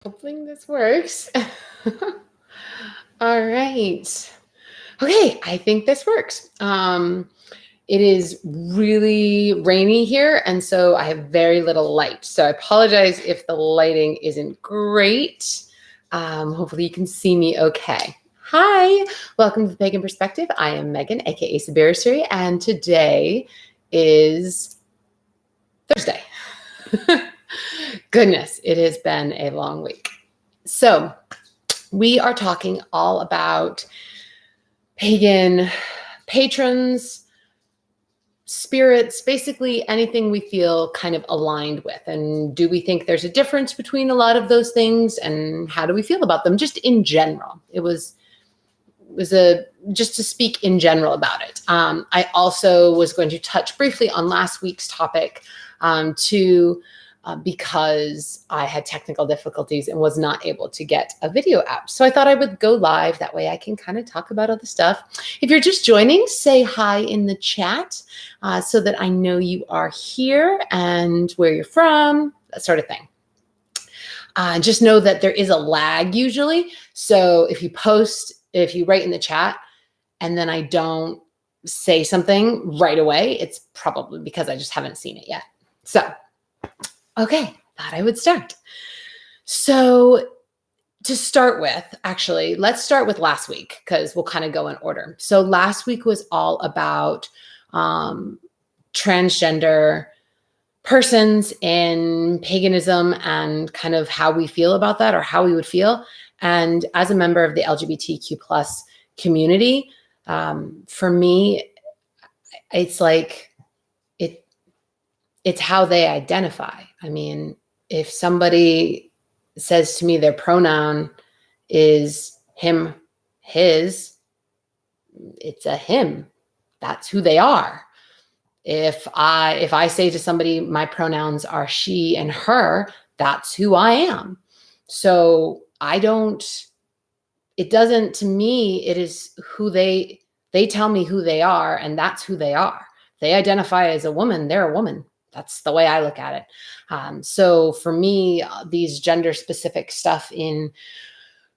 Hoping this works. All right. Okay, I think this works. It is really rainy here, and so I have very little light. So I apologize if the lighting isn't great. Hopefully you can see me okay. Hi, welcome to the Pagan Perspective. I am Megan, aka Sabirasiri, and today is Thursday. Goodness, it has been a long week. So we are talking all about pagan patrons, spirits, basically anything we feel kind of aligned with. And do we think there's a difference between a lot of those things? And how do we feel about them just in general? It was just to speak in general about it. I also was going to touch briefly on last week's topic because I had technical difficulties and was not able to get a video out. So I thought I would go live. That way I can kind of talk about other stuff. If you're just joining, say hi in the chat so that I know you are here and where you're from, that sort of thing. Just know that there is a lag usually. So if you write in the chat and then I don't say something right away, it's probably because I just haven't seen it yet. So, okay, thought I would start. So to start with, actually, let's start with last week because we'll kind of go in order. So last week was all about transgender persons in paganism and kind of how we feel about that or how we would feel. And as a member of the LGBTQ plus community, for me, it's like, it's how they identify. I mean, if somebody says to me their pronoun is him, his, it's a him. That's who they are. If I say to somebody my pronouns are she and her, that's who I am. So to me, it is who they tell me who they are, and that's who they are. They identify as a woman, they're a woman. That's the way I look at it. So for me, these gender specific stuff in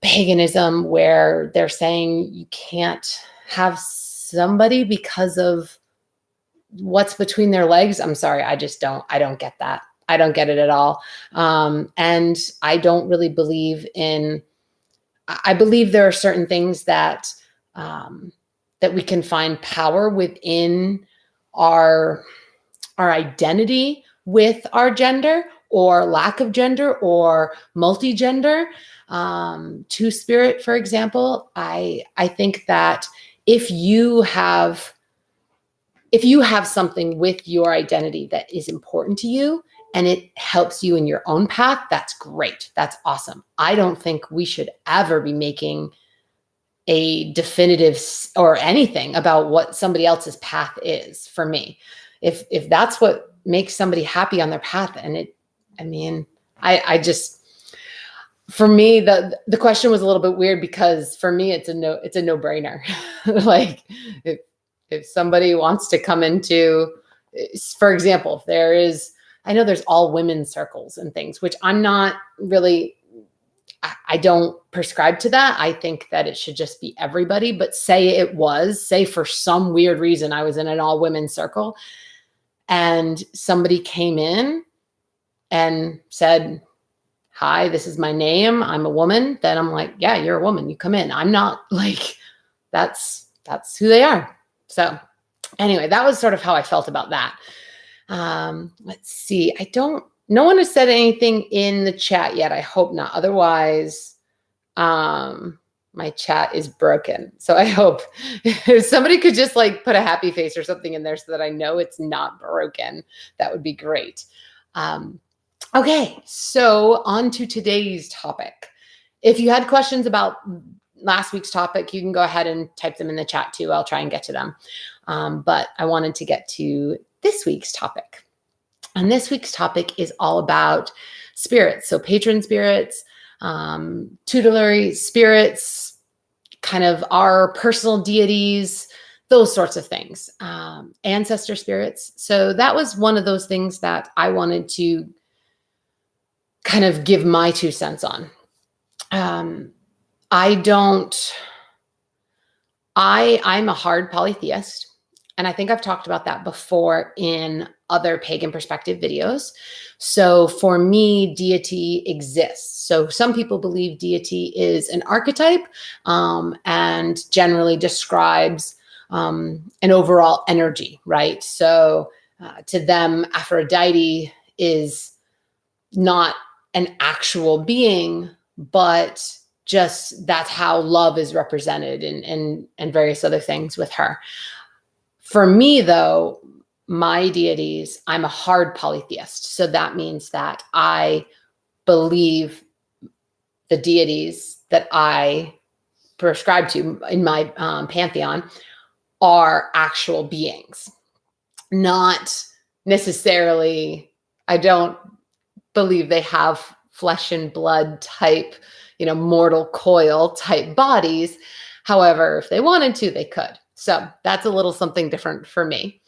paganism where they're saying you can't have somebody because of what's between their legs. I'm sorry. I don't get that. I don't get it at all. And I don't really believe I believe there are certain things that we can find power within our identity with our gender or lack of gender or multi-gender. Two-spirit, for example, I think that if you have something with your identity that is important to you and it helps you in your own path, that's great. That's awesome. I don't think we should ever be making a definitive or anything about what somebody else's path is. For me, if that's what makes somebody happy on their path, and for me, the question was a little bit weird because for me, it's a no-brainer. Like if somebody wants to come into, for example, I know there's all women's circles and things, which I'm not really, I don't prescribe to that. I think that it should just be everybody, but say for some weird reason, I was in an all women's circle and somebody came in and said, hi, this is my name, I'm a woman. Then I'm like, yeah, you're a woman. You come in. I'm not like, that's who they are. So anyway, that was sort of how I felt about that. Let's see. No one has said anything in the chat yet. I hope not. Otherwise, my chat is broken. So I hope if somebody could just like put a happy face or something in there so that I know it's not broken, that would be great. Okay, so on to today's topic. If you had questions about last week's topic, you can go ahead and type them in the chat too. I'll try and get to them. But I wanted to get to this week's topic. And this week's topic is all about spirits. So patron spirits, tutelary spirits, kind of our personal deities, those sorts of things, ancestor spirits. So that was one of those things that I wanted to kind of give my 2 cents on. I'm a hard polytheist. And I think I've talked about that before in other pagan perspective videos. So for me, deity exists. So some people believe deity is an archetype and generally describes an overall energy, right? So to them, Aphrodite is not an actual being, but just that's how love is represented and various other things with her. For me, though, my deities, I'm a hard polytheist. So that means that I believe the deities that I prescribe to in my pantheon are actual beings, not necessarily, I don't believe they have flesh and blood type, mortal coil type bodies. However, if they wanted to, they could. So that's a little something different for me.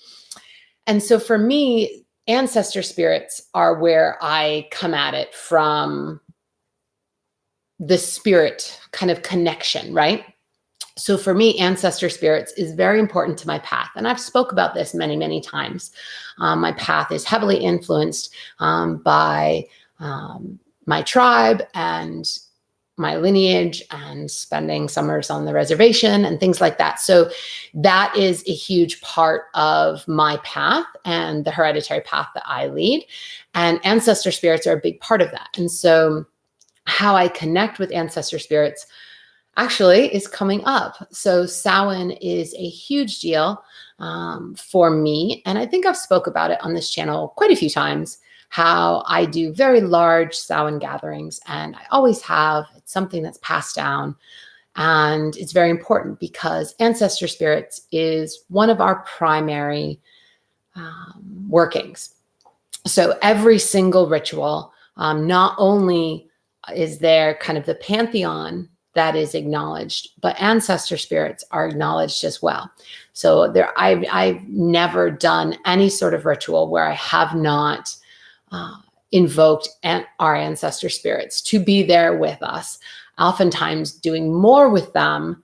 And so for me, ancestor spirits are where I come at it from the spirit kind of connection, right? So for me, ancestor spirits is very important to my path. And I've spoke about this many, many times. My path is heavily influenced by my tribe and my lineage and spending summers on the reservation and things like that. So that is a huge part of my path and the hereditary path that I lead. And ancestor spirits are a big part of that. And so how I connect with ancestor spirits actually is coming up. So Samhain is a huge deal for me. And I think I've spoke about it on this channel quite a few times, how I do very large Samhain gatherings, and I always have. It's something that's passed down, and it's very important because ancestor spirits is one of our primary workings. So every single ritual, not only is there kind of the pantheon that is acknowledged, but ancestor spirits are acknowledged as well. So I've never done any sort of ritual where I have not invoked our ancestor spirits to be there with us, oftentimes doing more with them,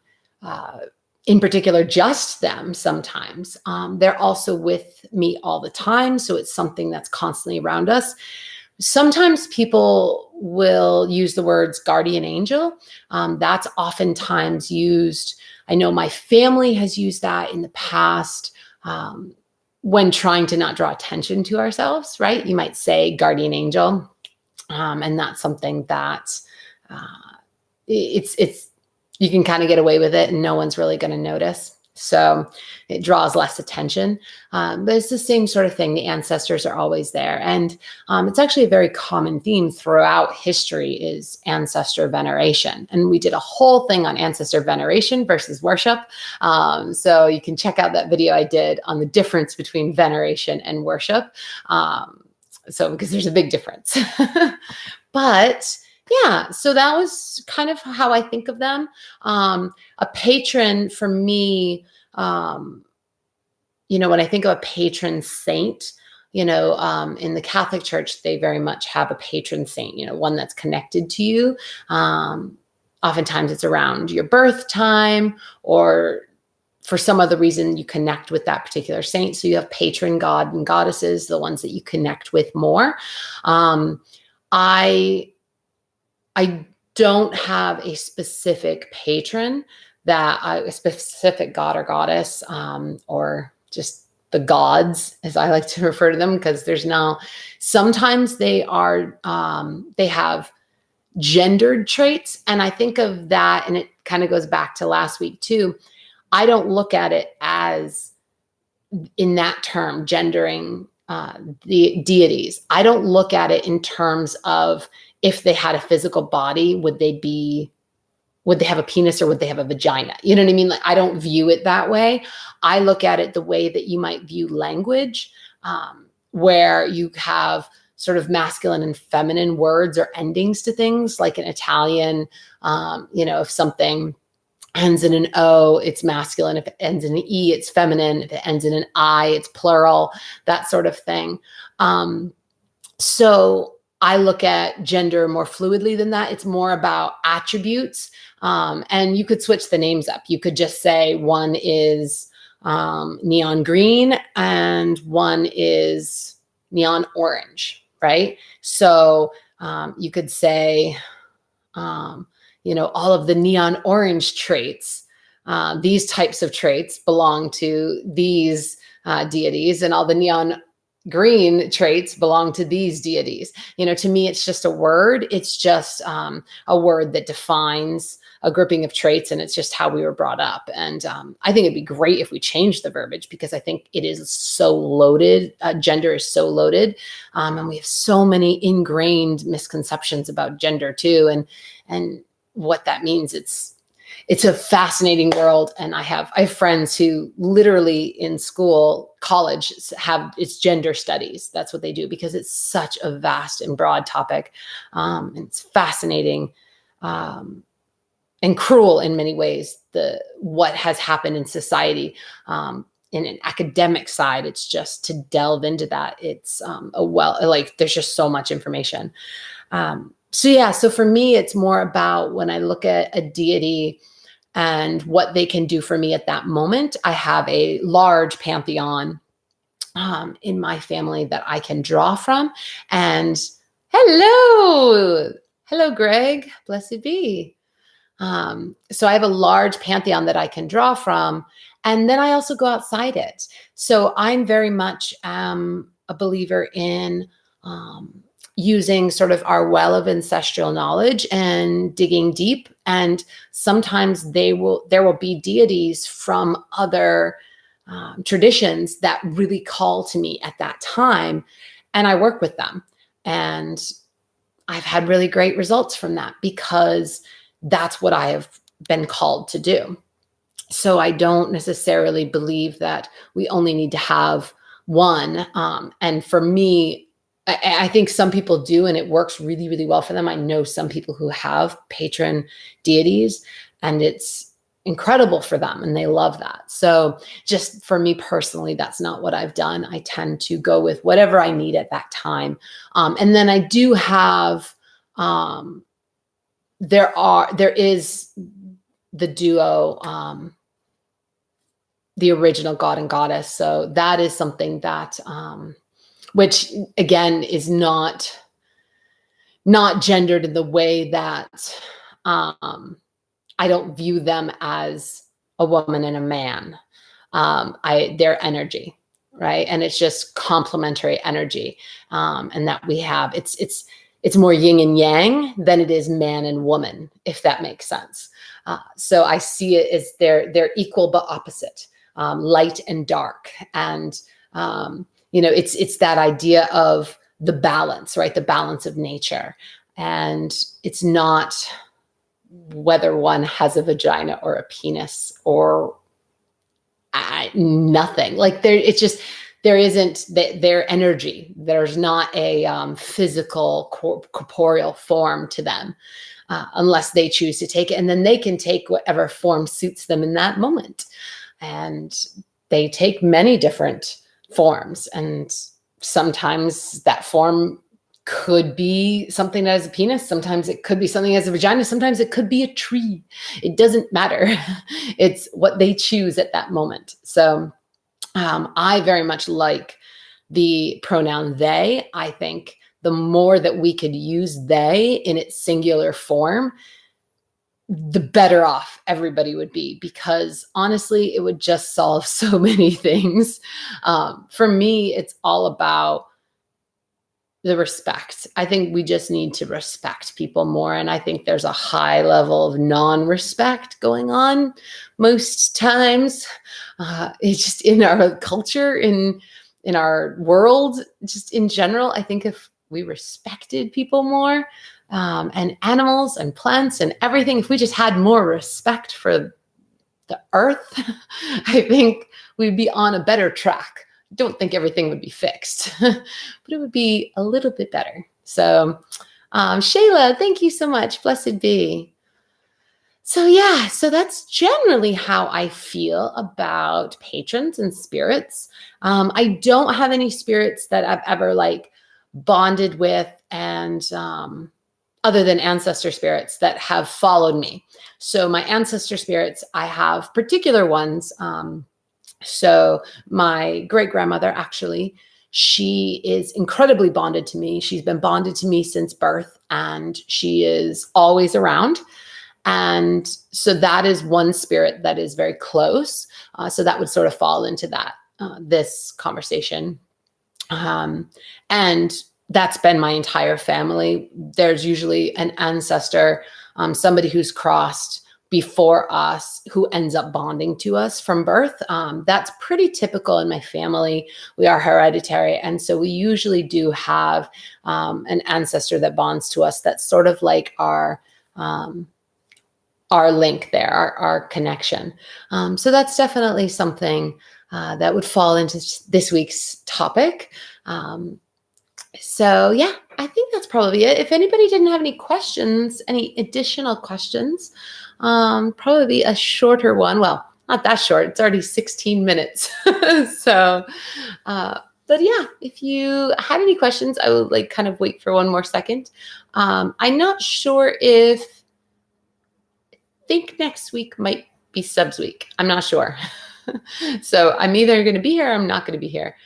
in particular, just them sometimes. They're also with me all the time, so it's something that's constantly around us. Sometimes people will use the words guardian angel. That's oftentimes used. I know my family has used that in the past when trying to not draw attention to ourselves, right? You might say guardian angel. And that's something that you can kind of get away with it and no one's really going to notice. So it draws less attention. But it's the same sort of thing. The ancestors are always there. And it's actually a very common theme throughout history is ancestor veneration. And we did a whole thing on ancestor veneration versus worship. So you can check out that video I did on the difference between veneration and worship. Because there's a big difference. But yeah, so that was kind of how I think of them. A patron for me, when I think of a patron saint, in the Catholic Church, they very much have a patron saint, one that's connected to you. Oftentimes it's around your birth time or for some other reason you connect with that particular saint. So you have patron god and goddesses, the ones that you connect with more. I don't have a specific patron a specific god or goddess, or just the gods, as I like to refer to them, because sometimes they have gendered traits. And I think of that, and it kind of goes back to last week too. I don't look at it as in that term, gendering the deities. I don't look at it in terms of if they had a physical body, would they have a penis or would they have a vagina? You know what I mean? Like, I don't view it that way. I look at it the way that you might view language, where you have sort of masculine and feminine words or endings to things, like in Italian, if something ends in an O, it's masculine. If it ends in an E, it's feminine. If it ends in an I, it's plural, that sort of thing. So I look at gender more fluidly than that. It's more about attributes. And you could switch the names up. You could just say one is neon green and one is neon orange, right? So you could say, all of the neon orange traits, these types of traits belong to these deities, and all the neon green traits belong to these deities. To me, it's just a word. It's just a word that defines a grouping of traits, and it's just how we were brought up. And I think it'd be great if we changed the verbiage, because I think it is so loaded. Gender is so loaded, and we have so many ingrained misconceptions about gender too, and what that means. It's a fascinating world. And I have friends who literally in school, college, it's gender studies. That's what they do, because it's such a vast and broad topic. And it's fascinating and cruel in many ways, what has happened in society. In an academic side, it's just to delve into that. It's there's just so much information. So for me, it's more about when I look at a deity and what they can do for me at that moment. I have a large pantheon in my family that I can draw from. And hello, Greg, blessed be. So I have a large pantheon that I can draw from. And then I also go outside it. So I'm very much a believer in using sort of our well of ancestral knowledge and digging deep. And sometimes there will be deities from other traditions that really call to me at that time. And I work with them. And I've had really great results from that, because that's what I have been called to do. So I don't necessarily believe that we only need to have one. And for me, I think some people do, and it works really, really well for them. I know some people who have patron deities, and it's incredible for them, and they love that. So just for me personally, that's not what I've done. I tend to go with whatever I need at that time. And then I do have, there is the duo, the original god and goddess. So that is something that, which again is not gendered in the way that I don't view them as a woman and a man. Their energy, right? And it's just complementary energy, and that we have. It's more yin and yang than it is man and woman, if that makes sense. So I see it as they're equal but opposite, light and dark, and it's that idea of the balance, right? The balance of nature. And it's not whether one has a vagina or a penis or nothing. Like there isn't their energy. There's not a physical corporeal form to them, unless they choose to take it. And then they can take whatever form suits them in that moment. And they take many different forms. And sometimes that form could be something that has a penis. Sometimes it could be something that has a vagina. Sometimes it could be a tree. It doesn't matter. It's what they choose at that moment. So I very much like the pronoun they. I think the more that we could use they in its singular form, the better off everybody would be, because honestly, it would just solve so many things. For me, it's all about the respect. I think we just need to respect people more. And I think there's a high level of non-respect going on most times. It's just in our culture, in our world, just in general. I think if we respected people more, and animals and plants and everything, if we just had more respect for the earth, I think we'd be on a better track. Don't think everything would be fixed, but it would be a little bit better. So, Shayla, thank you so much. Blessed be. So yeah, so that's generally how I feel about patrons and spirits. I don't have any spirits that I've ever bonded with, and other than ancestor spirits that have followed me. So my ancestor spirits, I have particular ones. So my great grandmother, actually, she is incredibly bonded to me. She's been bonded to me since birth, and she is always around. And so that is one spirit that is very close. So that would sort of fall into that, this conversation. And that's been my entire family. There's usually an ancestor, somebody who's crossed before us, who ends up bonding to us from birth. That's pretty typical in my family. We are hereditary. And so we usually do have an ancestor that bonds to us. That's sort of like our link there, our connection. So that's definitely something that would fall into this week's topic. So yeah, I think that's probably it. If anybody didn't have any questions, any additional questions, probably a shorter one. Well, not that short. It's already 16 minutes. So, but yeah, if you had any questions, I would like kind of wait for one more second. I'm not sure I think next week might be subs week. I'm not sure. So I'm either going to be here or I'm not going to be here.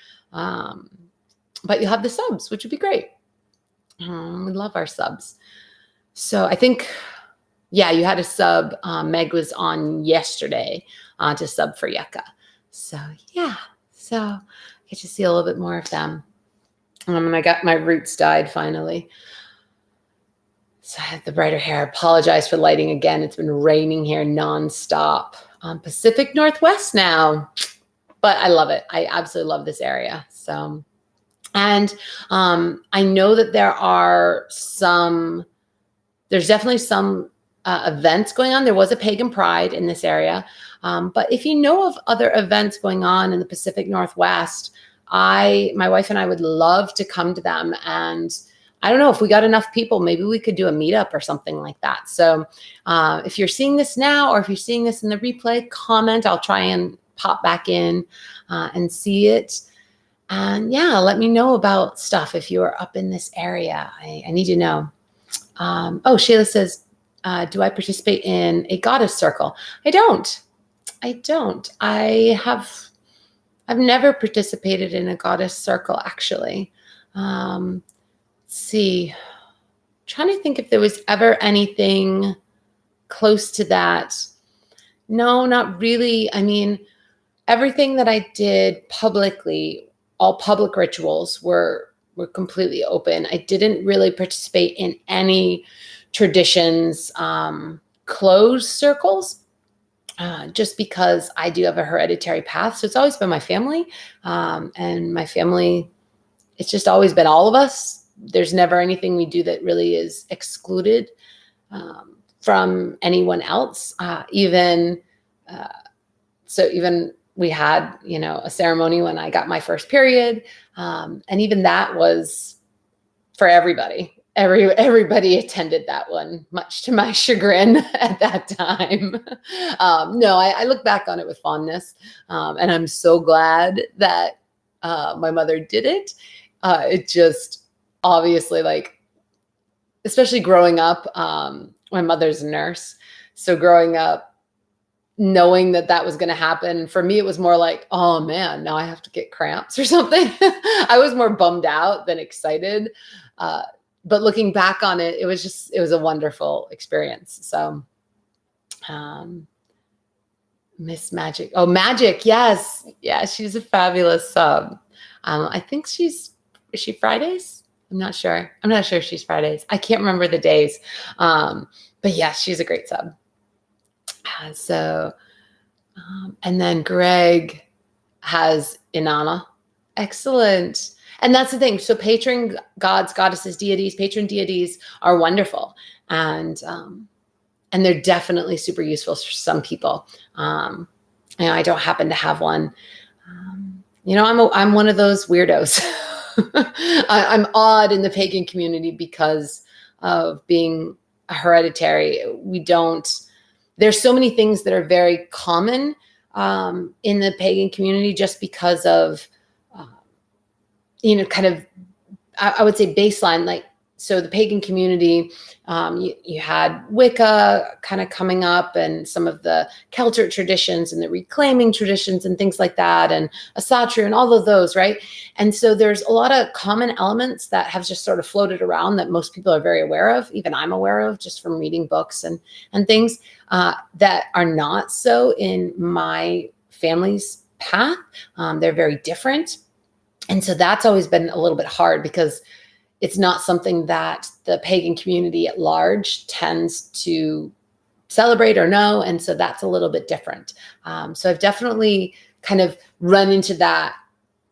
But you'll have the subs, which would be great. We love our subs. So I think, yeah, you had a sub. Meg was on yesterday to sub for Yucca. So yeah, so I get to see a little bit more of them. And I got my roots dyed finally. So I had the brighter hair. I apologize for lighting again. It's been raining here nonstop. Pacific Northwest now, but I love it. I absolutely love this area. So. And I know that there's definitely some events going on. There was a Pagan Pride in this area. But if you know of other events going on in the Pacific Northwest, my wife and I would love to come to them. And I don't know, if we got enough people, maybe we could do a meetup or something like that. So if you're seeing this now, or if you're seeing this in the replay, comment. I'll try and pop back in and see it. And yeah, let me know about stuff if you are up in this area. I need to know. Oh, Shayla says, do I participate in a goddess circle? I don't. I've never participated in a goddess circle, actually. Let's see. I'm trying to think if there was ever anything close to that. No, not really. I mean, everything that I did publicly, all public rituals were completely open. I didn't really participate in any traditions, closed circles, just because I do have a hereditary path. So it's always been my family, and my family, it's just always been all of us. There's never anything we do that really is excluded from anyone else. Even we had, a ceremony when I got my first period. And even that was for everybody. Everybody attended that one, much to my chagrin at that time. No, I look back on it with fondness. And I'm so glad that my mother did it. It just obviously, especially growing up, my mother's a nurse. So growing up, knowing that was going to happen, for me, it was more like, oh man, now I have to get cramps or something. I was more bummed out than excited. But looking back on it, it was a wonderful experience. So, Miss Magic. Oh, Magic. Yes. Yeah. She's a fabulous sub. I think is she Fridays? I'm not sure if she's Fridays. I can't remember the days. But yeah, she's a great sub. And then Greg has Inanna. Excellent. And that's the thing. So patron gods, goddesses, deities, patron deities are wonderful. And they're definitely super useful for some people. I don't happen to have one. I'm one of those weirdos. I'm odd in the pagan community because of being a hereditary. There's so many things that are very common in the pagan community just because of, kind of I would say baseline, like, so the pagan community, you had Wicca kind of coming up, and some of the Celtic traditions and the reclaiming traditions and things like that, and Asatru and all of those, right? And so there's a lot of common elements that have just sort of floated around that most people are very aware of, even I'm aware of just from reading books and things that are not so in my family's path. They're very different. And so that's always been a little bit hard because it's not something that the pagan community at large tends to celebrate or know. And so that's a little bit different. So I've definitely kind of run into that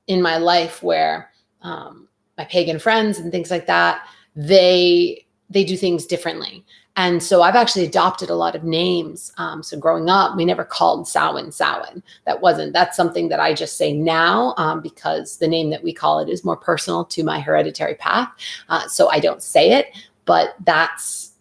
in my life where my pagan friends and things like that, they do things differently. And so I've actually adopted a lot of names. So growing up, we never called Samhain Samhain. That's something that I just say now because the name that we call it is more personal to my hereditary path. So I don't say it, but that's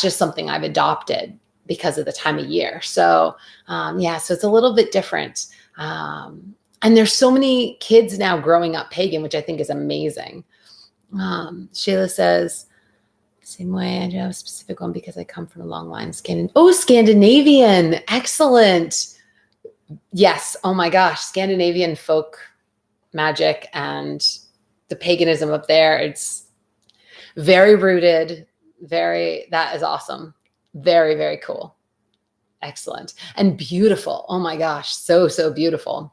just something I've adopted because of the time of year. So so it's a little bit different. And there's so many kids now growing up pagan, which I think is amazing. Sheila says, same way, I do have a specific one because I come from a long line. Scandinavian. Excellent. Yes. Oh my gosh. Scandinavian folk magic and the paganism up there. It's very rooted. That is awesome. Very, very cool. Excellent. And beautiful. Oh my gosh. So, so beautiful.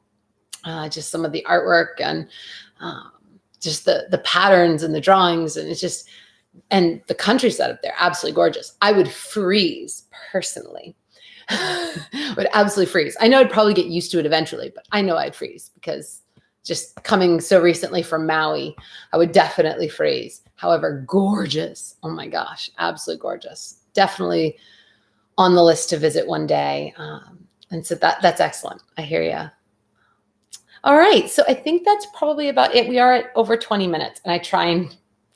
Just some of the artwork and just the patterns and the drawings. And it's just, and the countryside up there, absolutely gorgeous. I would freeze personally. Would absolutely freeze. I know I'd probably get used to it eventually, but I know I'd freeze because just coming so recently from Maui, I would definitely freeze. However, gorgeous. Oh my gosh, absolutely gorgeous. Definitely on the list to visit one day. And so that's excellent. I hear you. All right. So I think that's probably about it. We are at over 20 minutes and I try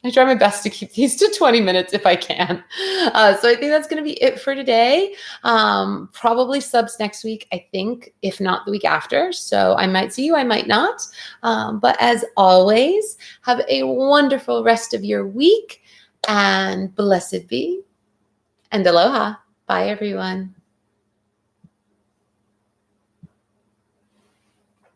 my best to keep these to 20 minutes if I can. So I think that's going to be it for today. Probably subs next week, I think, if not the week after. So I might see you, I might not. But as always, have a wonderful rest of your week and blessed be and aloha. Bye, everyone.